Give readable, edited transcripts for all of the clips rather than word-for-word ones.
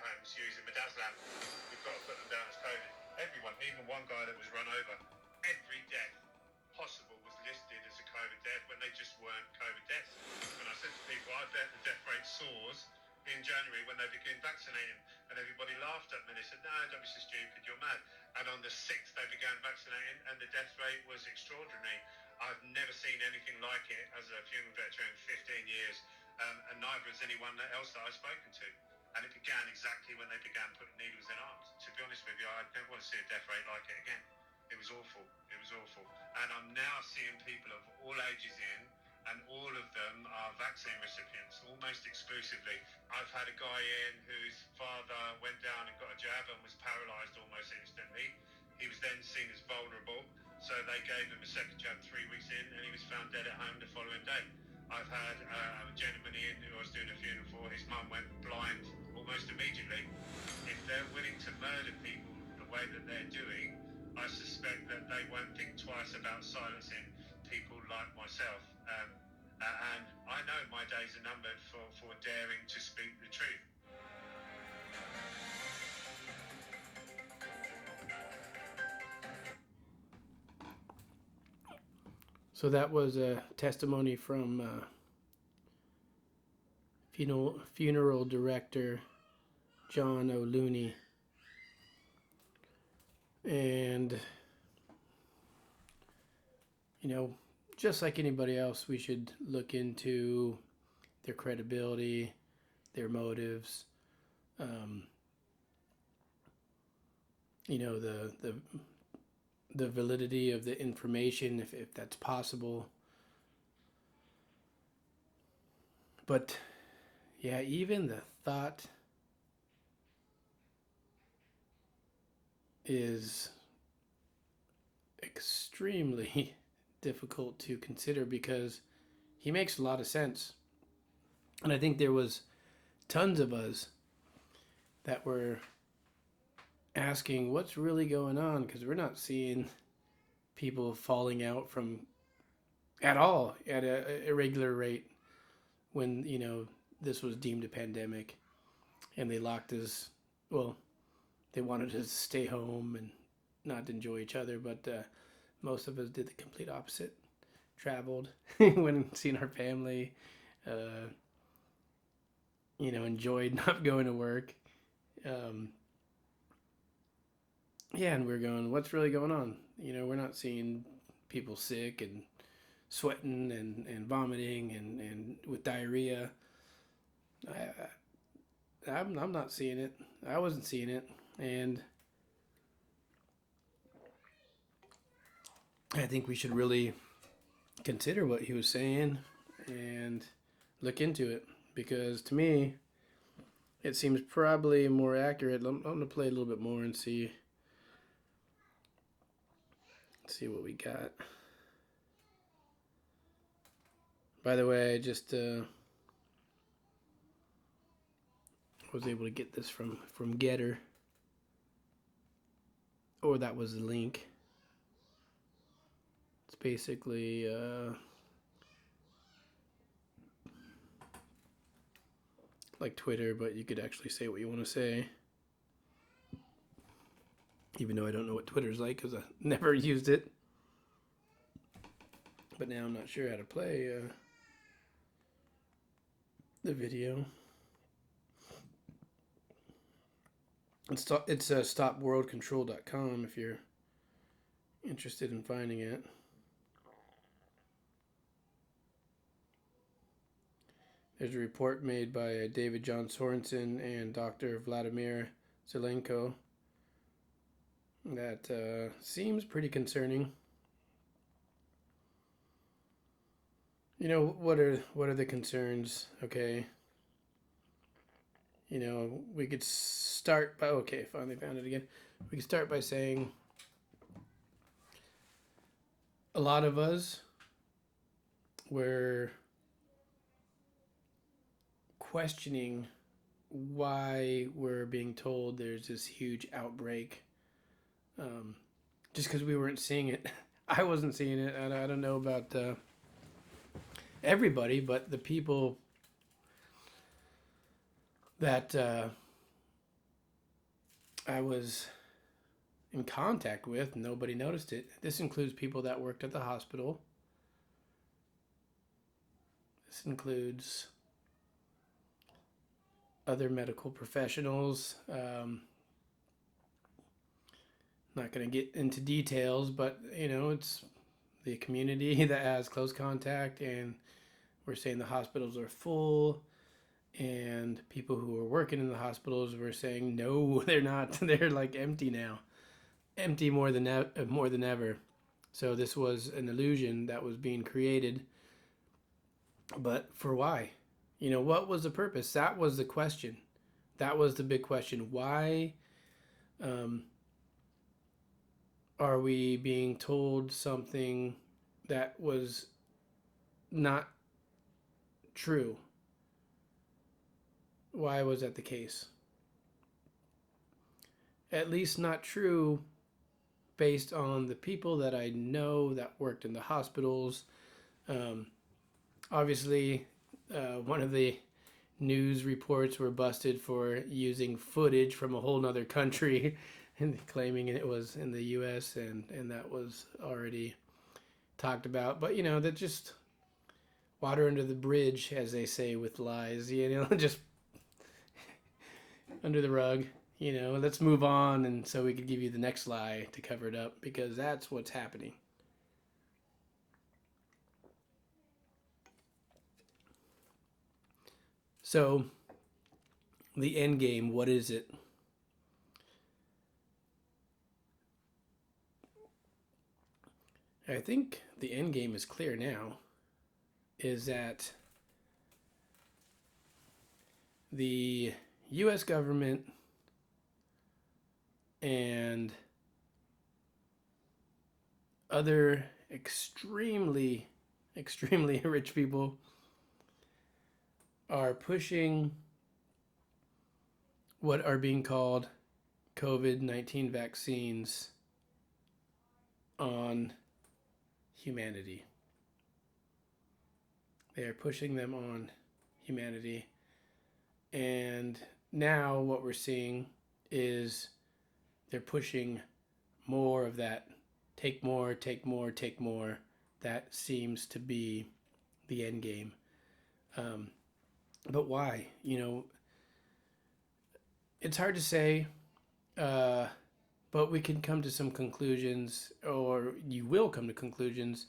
homes using midazolam. We've got to put them down as COVID. Everyone, even one guy that was run over, every death possible was listed as a COVID death when they just weren't COVID deaths. And I said to people, I bet the death rate soars in January when they begin vaccinating. And everybody laughed at me. They said, no, don't be so stupid, you're mad. And on the 6th, they began vaccinating, and the death rate was extraordinary. I've never seen anything like it as a funeral director in 15 years, and neither has anyone else that I've spoken to. And it began exactly when they began putting needles in arms. To be honest with you, I'd never want to see a death rate like it again. It was awful. It was awful. And I'm now seeing people of all ages in, and all of them are vaccine recipients, almost exclusively. I've had a guy in whose father went down and got a jab and was paralysed almost instantly. He was then seen as vulnerable, so they gave him a second jab 3 weeks in, and he was found dead at home the following day. I've had a gentleman in who I was doing a funeral for. His mum went blind almost immediately. If they're willing to murder people the way that they're doing, I suspect that they won't think twice about silencing people like myself. And I know my days are numbered for daring to speak the truth. So that was a testimony from funeral director John O'Looney. And, just like anybody else, we should look into their credibility, their motives, the validity of the information, if that's possible. But yeah, even the thought is extremely difficult to consider because he makes a lot of sense. And I think there was tons of us that were asking what's really going on, because we're not seeing people falling out from at all at a irregular rate when this was deemed a pandemic and they locked us. Well, they wanted us to stay home and not enjoy each other, but most of us did the complete opposite. Traveled, went and seen our family, enjoyed not going to work. And we're going, what's really going on? We're not seeing people sick and sweating and vomiting and with diarrhea. I'm not seeing it. I wasn't seeing it. And I think we should really consider what he was saying and look into it, because to me, it seems probably more accurate. I'm going to play a little bit more and see what we got. By the way, I just was able to get this from Getter, or that was the link. It's basically like Twitter, but you could actually say what you want to say. Even though I don't know what Twitter's like because I never used it. But now I'm not sure how to play the video. It's stopworldcontrol.com if you're interested in finding it. There's a report made by David John Sorensen and Dr. Vladimir Zelenko that seems pretty concerning. What are the concerns? Okay. We could start by, okay, finally found it again. We could start by saying a lot of us were questioning why we're being told there's this huge outbreak, just because we weren't seeing it. I wasn't seeing it. I don't know about everybody, but the people that I was in contact with, nobody noticed it. This includes people that worked at the hospital. This includes other medical professionals. Not going to get into details, but it's the community that has close contact, and we're saying the hospitals are full, and people who are working in the hospitals were saying no, they're not. They're like empty now, empty more than ever. So this was an illusion that was being created, but for why? What was the purpose? That was the question. That was the big question. Why are we being told something that was not true? Why was that the case? At least not true based on the people that I know that worked in the hospitals. Obviously, one of the news reports were busted for using footage from a whole nother country and claiming it was in the U.S. and that was already talked about. But, that just water under the bridge, as they say, with lies, just under the rug. Let's move on, and so we could give you the next lie to cover it up, because that's what's happening. So, the end game, what is it? I think the end game is clear now, is that the U.S. government and other extremely rich people are pushing what are being called COVID-19 vaccines on humanity. They are pushing them on humanity. And now what we're seeing is they're pushing more of that. Take more, take more, take more. That seems to be the end game. But why? It's hard to say, but we can come to some conclusions, or you will come to conclusions.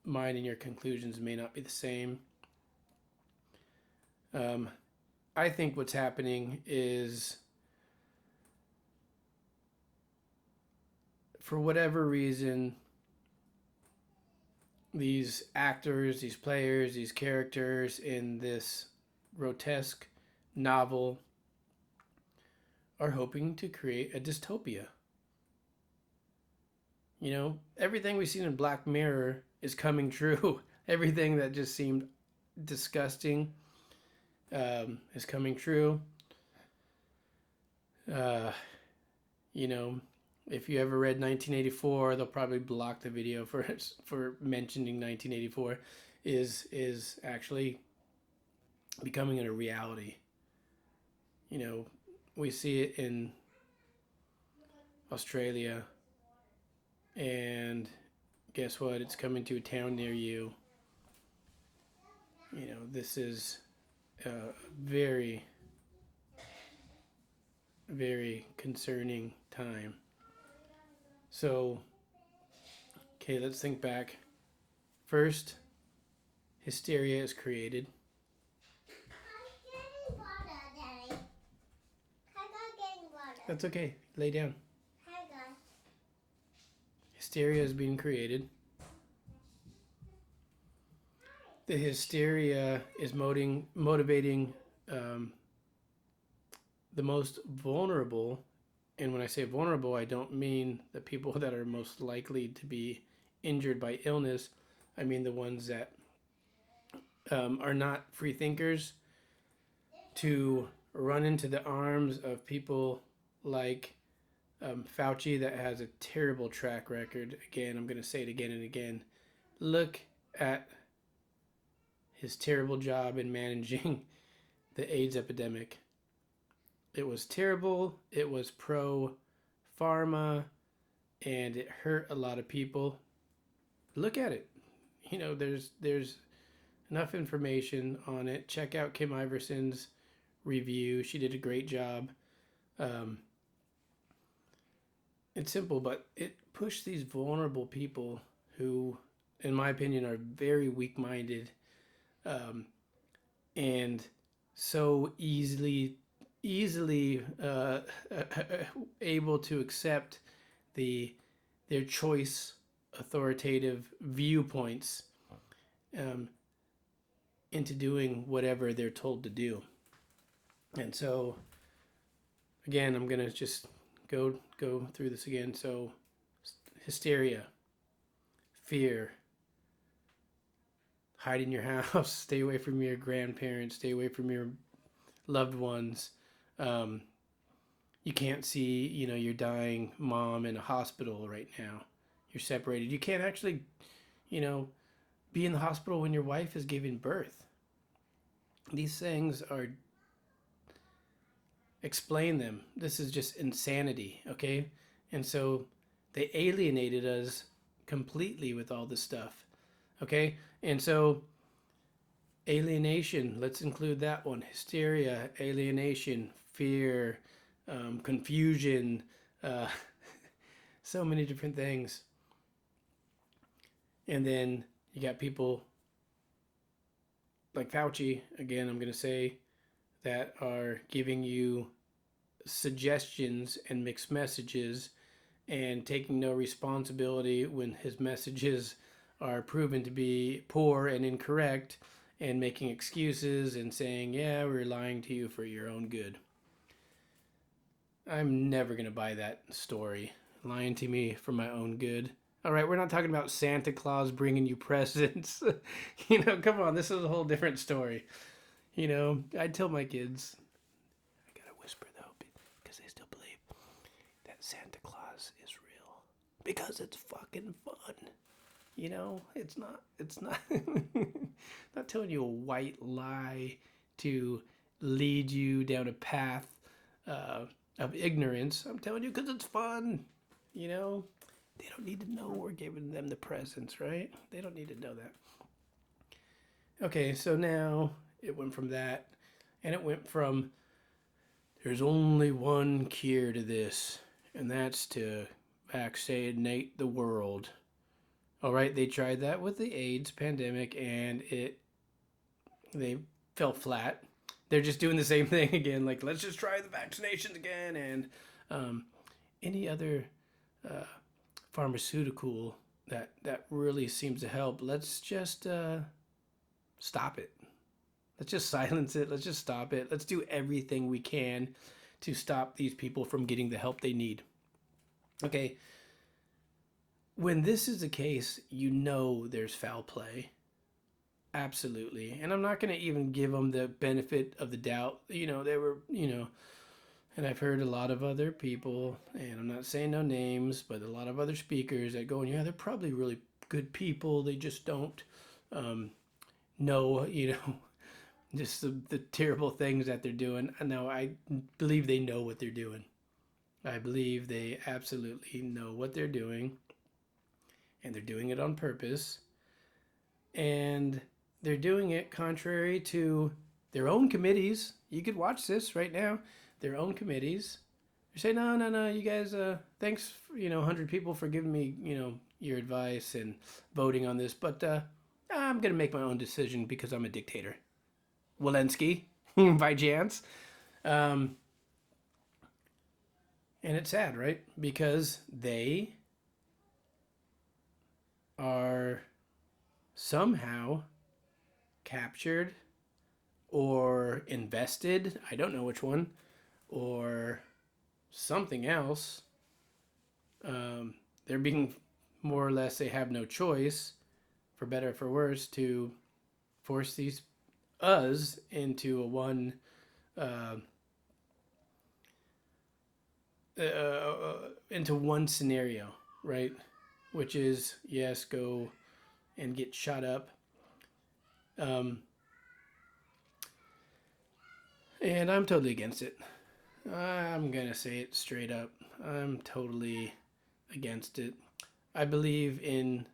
Mine and your conclusions may not be the same. I think what's happening is, for whatever reason, these actors, these players, these characters in this grotesque novel are hoping to create a dystopia. Everything we've seen in Black Mirror is coming true. Everything that just seemed disgusting is coming true. If you ever read 1984, they'll probably block the video for mentioning 1984. Is actually becoming a reality. We see it in Australia, and guess what? It's coming to a town near you. This is a very, very concerning time. So, okay, let's think back. First, hysteria is created. That's okay. Lay down. Hysteria is being created. The hysteria is motivating the most vulnerable. And when I say vulnerable, I don't mean the people that are most likely to be injured by illness. I mean the ones that are not free thinkers, to run into the arms of people like Fauci, that has a terrible track record. Again, I'm going to say it again and again. Look at his terrible job in managing the AIDS epidemic. It was terrible. It was pro pharma, and it hurt a lot of people. Look at it. There's enough information on it. Check out Kim Iverson's review. She did a great job. Um, it's simple, but it pushed these vulnerable people who, in my opinion, are very weak-minded, um, and so easily able to accept the their choice authoritative viewpoints, um, into doing whatever they're told to do. And so, again, I'm gonna just go through this again. So, hysteria, fear, hide in your house, stay away from your grandparents, stay away from your loved ones. Um, you can't see, your dying mom in a hospital right now. You're separated. You can't actually, be in the hospital when your wife is giving birth. These things are, explain them. This is just insanity, okay? And so they alienated us completely with all this stuff, okay? And so alienation, let's include that one. Hysteria, alienation, fear, confusion, uh, so many different things. And then you got people like Fauci, again, I'm going to say, that are giving you suggestions and mixed messages and taking no responsibility when his messages are proven to be poor and incorrect, and making excuses and saying, yeah, we're lying to you for your own good. I'm never going to buy that story. Lying to me for my own good. All right, we're not talking about Santa Claus bringing you presents. Come on, this is a whole different story. I tell my kids, I gotta whisper though, because they still believe that Santa Claus is real. Because it's fucking fun. It's not not telling you a white lie to lead you down a path of ignorance. I'm telling you because it's fun. They don't need to know we're giving them the presents, right? They don't need to know that. Okay, so now it went from that, and it went from there's only one cure to this, and that's to vaccinate the world. All right, they tried that with the AIDS pandemic, and they fell flat. They're just doing the same thing again. Like, let's just try the vaccinations again, and any other pharmaceutical that really seems to help. Let's just stop it. Let's just silence it. Let's just stop it. Let's do everything we can to stop these people from getting the help they need. Okay. When this is the case, there's foul play. Absolutely. And I'm not going to even give them the benefit of the doubt. They were, and I've heard a lot of other people, and I'm not saying no names, but a lot of other speakers that go, yeah, they're probably really good people. They just don't know, just the terrible things that they're doing. No, I believe they know what they're doing. I believe they absolutely know what they're doing, and they're doing it on purpose, and they're doing it contrary to their own committees. You could watch this right now. Their own committees. They say, no, you guys, thanks, 100 people for giving me, your advice and voting on this, but I'm going to make my own decision because I'm a dictator. Walensky by chance. And it's sad, right? Because they are somehow captured or invested, I don't know which one, or something else. They're being more or less, they have no choice, for better or for worse, to force us into one scenario, right? Which is, yes, go and get shot up. And I'm totally against it. I'm gonna say it straight up. I'm totally against it. I believe in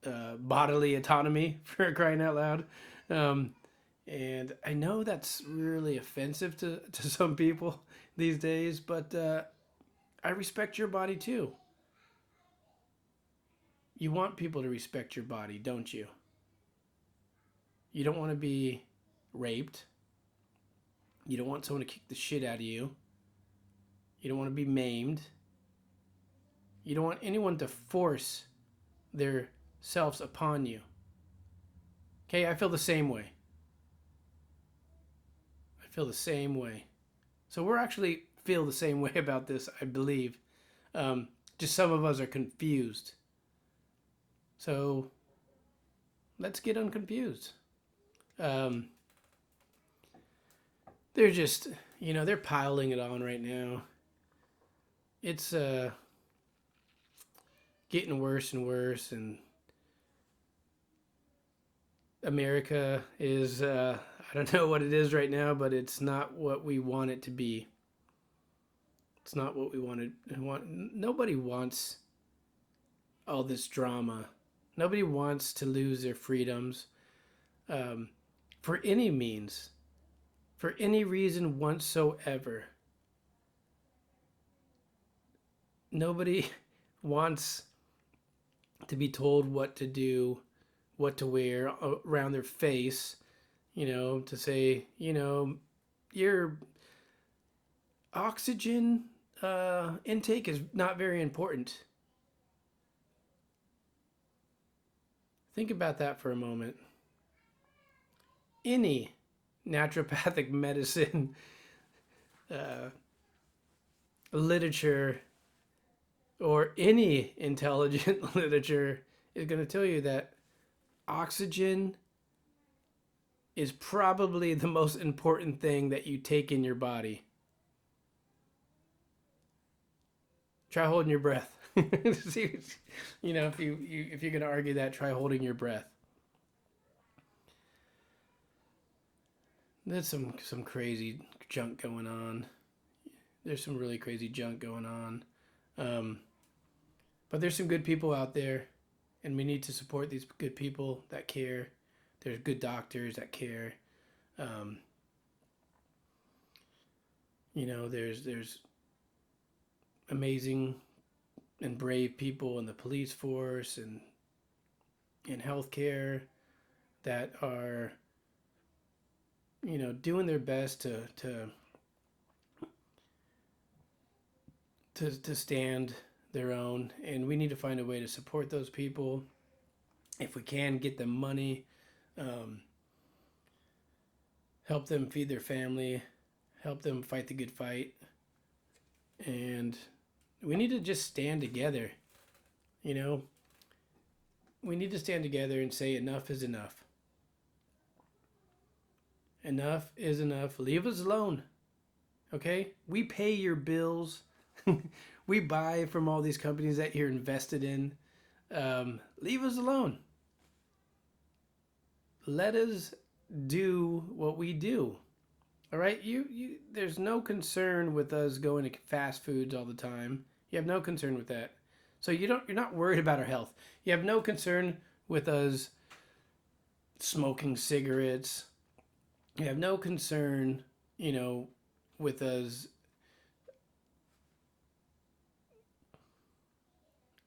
bodily autonomy for crying out loud. Um, and I know that's really offensive to some people these days, but I respect your body too. You want people to respect your body, don't you? You don't want to be raped. You don't want someone to kick the shit out of you. You don't want to be maimed. You don't want anyone to force their selves upon you. Okay, I feel the same way. I feel the same way. So we're actually feel the same way about this, I believe. Just some of us are confused. So let's get unconfused. Um, they're just, they're piling it on right now. It's getting worse and worse, and America is, I don't know what it is right now, but it's not what we want it to be. It's not what we wanted. Nobody wants all this drama. Nobody wants to lose their freedoms for any means, for any reason whatsoever. Nobody wants to be told what to do, what to wear around their face, to say, your oxygen intake is not very important. Think about that for a moment. Any naturopathic medicine literature or any intelligent literature is going to tell you that oxygen is probably the most important thing that you take in your body. Try holding your breath. See, if you're going to argue that, try holding your breath. There's some crazy junk going on. There's some really crazy junk going on. But there's some good people out there, and we need to support these good people that care. There's good doctors that care. There's amazing and brave people in the police force and in healthcare that are, doing their best to stand their own, and we need to find a way to support those people. If we can, get them money, help them feed their family, help them fight the good fight, and we need to just stand together. We need to stand together and say enough is enough. Enough is enough. Leave us alone. Okay? We pay your bills. We buy from all these companies that you're invested in. Leave us alone. Let us do what we do. All right? You there's no concern with us going to fast foods all the time. You have no concern with that. So you're not worried about our health. You have no concern with us smoking cigarettes. You have no concern, with us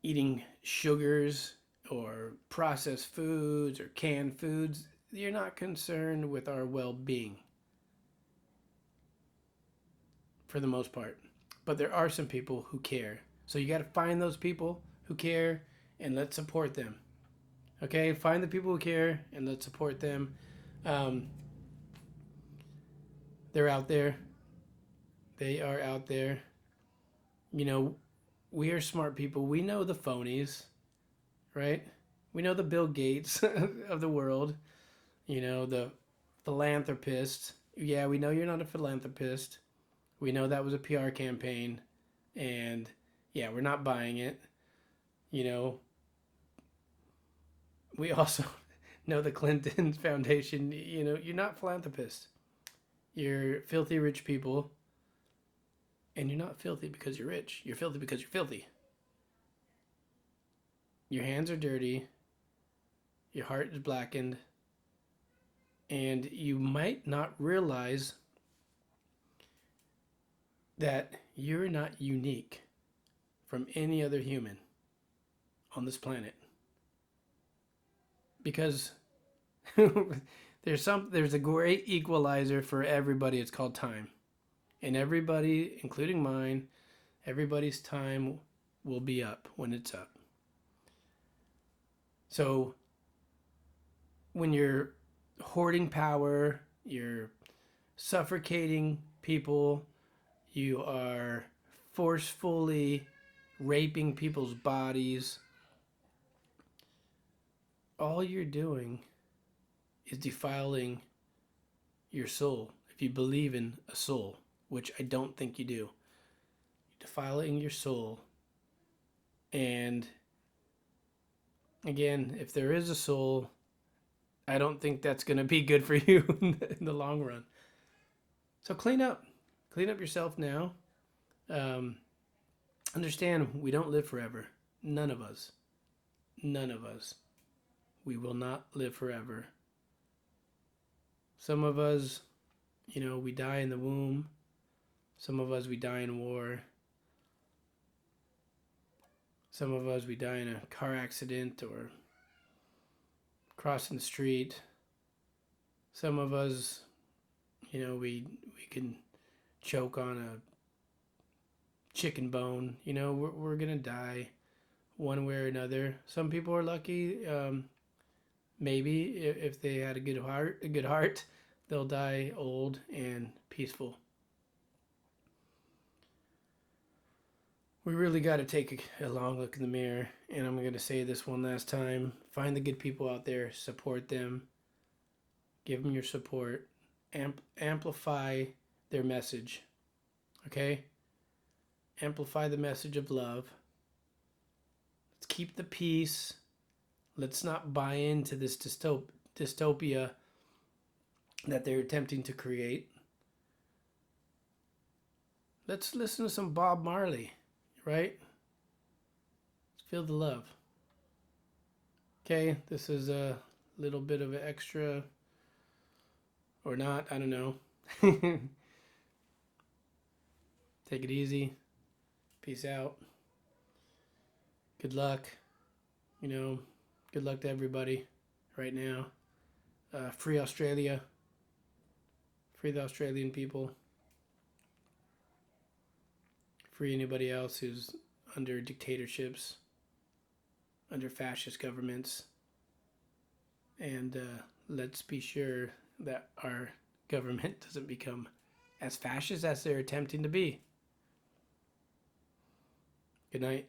eating sugars or processed foods or canned foods. You're not concerned with our well-being for the most part. But there are some people who care. So you got to find those people who care and let's support them. Okay? Find the people who care and let's support them. They're out there. They are out there. We are smart people. We know the phonies, right? We know the Bill Gates of the world. The philanthropist. Yeah, we know you're not a philanthropist. We know that was a PR campaign. And yeah, we're not buying it. We also know the Clinton Foundation. You're not philanthropists. You're filthy rich people And you're not filthy because you're rich. You're filthy because you're filthy. Your hands are dirty. Your heart is blackened. And you might not realize that you're not unique from any other human on this planet. Because there's a great equalizer for everybody. It's called time. And everybody, including mine, everybody's time will be up when it's up. So when you're hoarding power, you're suffocating people, you are forcefully raping people's bodies, all you're doing is defiling your soul. If you believe in a soul, which I don't think you do, you're defiling your soul. And again, if there is a soul, I don't think that's going to be good for you in the long run. So clean up yourself now. Understand, we don't live forever. None of us. We will not live forever. Some of us, we die in the womb. Some of us, we die in war. Some of us, we die in a car accident or crossing the street. Some of us, we can choke on a chicken bone. We're gonna die one way or another. Some people are lucky. Maybe if they had a good heart, they'll die old and peaceful. We really got to take a long look in the mirror, and I'm going to say this one last time. Find the good people out there, support them, give them your support, amplify their message, okay? Amplify the message of love. Let's keep the peace. Let's not buy into this dystopia that they're attempting to create. Let's listen to some Bob Marley, right? Let's feel the love. Okay, this is a little bit of an extra, or not, I don't know. Take it easy. Peace out. Good luck. Good luck to everybody right now. Free Australia. Free the Australian people. Free anybody else who's under dictatorships, under fascist governments. And let's be sure that our government doesn't become as fascist as they're attempting to be. Good night.